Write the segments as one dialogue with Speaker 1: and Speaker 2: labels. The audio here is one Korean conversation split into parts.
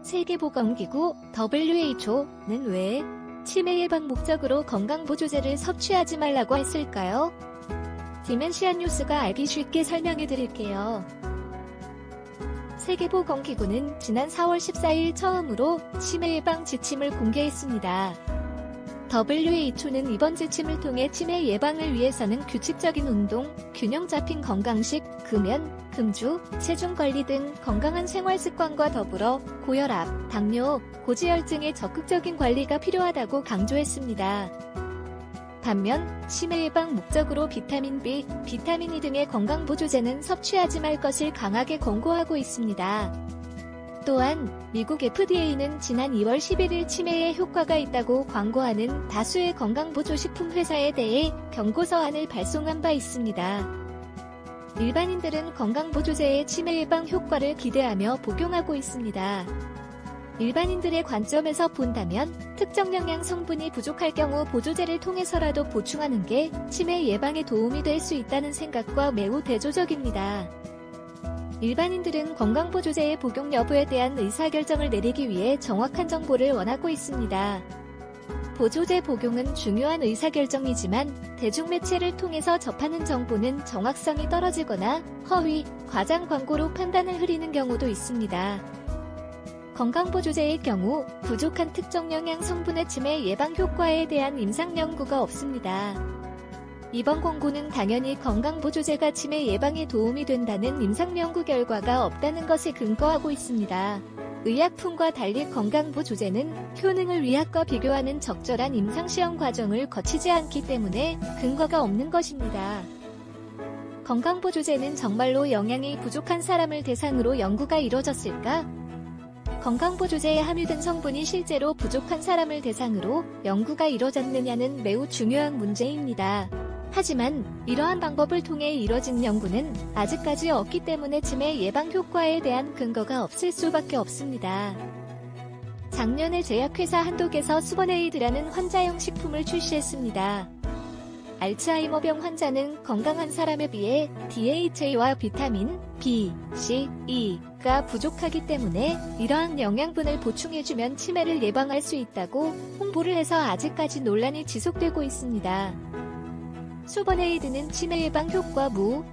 Speaker 1: 세계보건기구 WHO는 왜 치매 예방 목적으로 건강보조제를 섭취하지 말라고 했을까요? 디멘시아 뉴스가 알기 쉽게 설명해 드릴게요. 세계보건기구는 지난 4월 14일 처음으로 치매 예방 지침을 공개했습니다. WHO는 이번 지침을 통해 치매 예방을 위해서는 규칙적인 운동, 균형 잡힌 건강식, 금연, 금주, 체중관리 등 건강한 생활습관과 더불어 고혈압, 당뇨, 고지혈증의 적극적인 관리가 필요하다고 강조했습니다. 반면 치매 예방 목적으로 비타민 B, 비타민 E 등의 건강보조제는 섭취하지 말 것을 강하게 권고하고 있습니다. 또한 미국 FDA는 지난 2월 11일 치매에 효과가 있다고 광고하는 다수의 건강보조식품 회사에 대해 경고서한을 발송한 바 있습니다. 일반인들은 건강보조제의 치매 예방 효과를 기대하며 복용하고 있습니다. 일반인들의 관점에서 본다면 특정 영양 성분이 부족할 경우 보조제를 통해서라도 보충하는 게 치매 예방에 도움이 될 수 있다는 생각과 매우 대조적입니다. 일반인들은 건강보조제의 복용 여부에 대한 의사결정을 내리기 위해 정확한 정보를 원하고 있습니다. 보조제 복용은 중요한 의사결정이지만 대중매체를 통해서 접하는 정보는 정확성이 떨어지거나 허위, 과장 광고로 판단을 흐리는 경우도 있습니다. 건강보조제의 경우 부족한 특정 영양 성분의 치매 예방 효과에 대한 임상 연구가 없습니다. 이번 권고는 당연히 건강보조제가 치매 예방에 도움이 된다는 임상 연구 결과가 없다는 것에 근거하고 있습니다. 의약품과 달리 건강보조제는 효능을 의학과 비교하는 적절한 임상시험 과정을 거치지 않기 때문에 근거가 없는 것입니다. 건강보조제는 정말로 영양이 부족한 사람을 대상으로 연구가 이루어졌을까? 건강보조제에 함유된 성분이 실제로 부족한 사람을 대상으로 연구가 이루어졌느냐는 매우 중요한 문제입니다. 하지만 이러한 방법을 통해 이뤄진 연구는 아직까지 없기 때문에 치매 예방 효과에 대한 근거가 없을 수밖에 없습니다. 작년에 제약회사 한독에서 수버네이드라는 환자용 식품을 출시했습니다. 알츠하이머병 환자는 건강한 사람에 비해 DHA와 비타민 B, C, E가 부족하기 때문에 이러한 영양분을 보충해주면 치매를 예방할 수 있다고 홍보를 해서 아직까지 논란이 지속되고 있습니다. 수버네이드는 치매 예방 효과 무.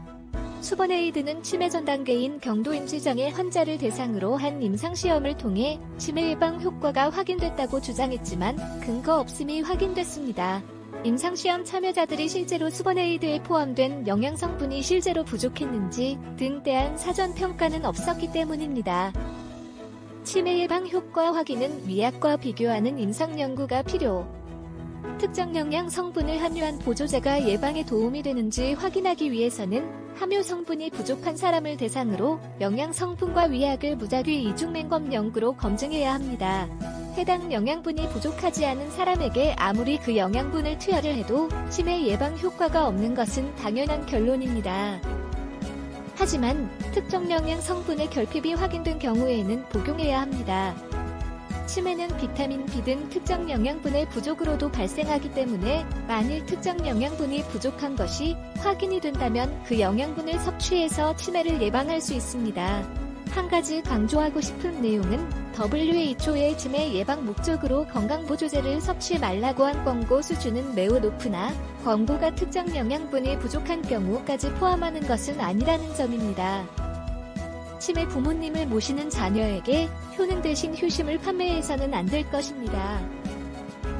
Speaker 1: 수버네이드는 치매 전 단계인 경도임시장애 환자를 대상으로 한 임상시험을 통해 치매 예방 효과가 확인됐다고 주장했지만 근거 없음이 확인됐습니다. 임상시험 참여자들이 실제로 수버네이드에 포함된 영양성분이 실제로 부족했는지 등에 대한 사전 평가는 없었기 때문입니다. 치매 예방 효과 확인은 위약과 비교하는 임상 연구가 필요. 특정 영양 성분을 함유한 보조제가 예방에 도움이 되는지 확인하기 위해서는 함유 성분이 부족한 사람을 대상으로 영양 성분과 위약을 무작위 이중맹검 연구로 검증해야 합니다. 해당 영양분이 부족하지 않은 사람에게 아무리 그 영양분을 투여를 해도 치매 예방 효과가 없는 것은 당연한 결론입니다. 하지만 특정 영양 성분의 결핍이 확인된 경우에는 복용해야 합니다. 치매는 비타민 B 등 특정 영양분의 부족으로도 발생하기 때문에 만일 특정 영양분이 부족한 것이 확인이 된다면 그 영양분을 섭취해서 치매를 예방할 수 있습니다. 한 가지 강조하고 싶은 내용은 WHO의 치매 예방 목적으로 건강보조제를 섭취 말라고 한 권고 수준은 매우 높으나 권고가 특정 영양분이 부족한 경우까지 포함하는 것은 아니라는 점입니다. 치매 부모님을 모시는 자녀에게 효능 대신 효심을 판매해서는 안 될 것입니다.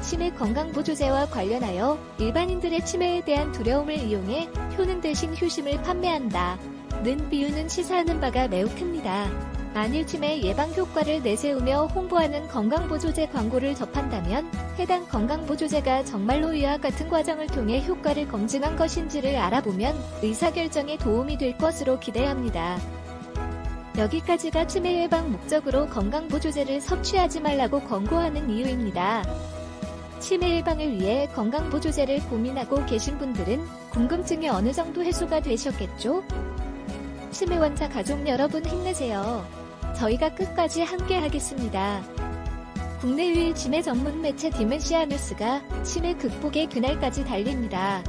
Speaker 1: 치매 건강보조제와 관련하여 일반인들의 치매에 대한 두려움을 이용해 효능 대신 효심을 판매한다는 비유는 시사하는 바가 매우 큽니다. 만일 치매 예방 효과를 내세우며 홍보하는 건강보조제 광고를 접한다면 해당 건강보조제가 정말로 이와 같은 과정을 통해 효과를 검증한 것인지를 알아보면 의사결정에 도움이 될 것으로 기대합니다. 여기까지가 치매 예방 목적으로 건강보조제를 섭취하지 말라고 권고하는 이유입니다. 치매 예방을 위해 건강보조제를 고민하고 계신 분들은 궁금증이 어느 정도 해소가 되셨겠죠? 치매 환자 가족 여러분 힘내세요. 저희가 끝까지 함께 하겠습니다. 국내 유일 치매 전문 매체 디멘시아 뉴스가 치매 극복의 그날까지 달립니다.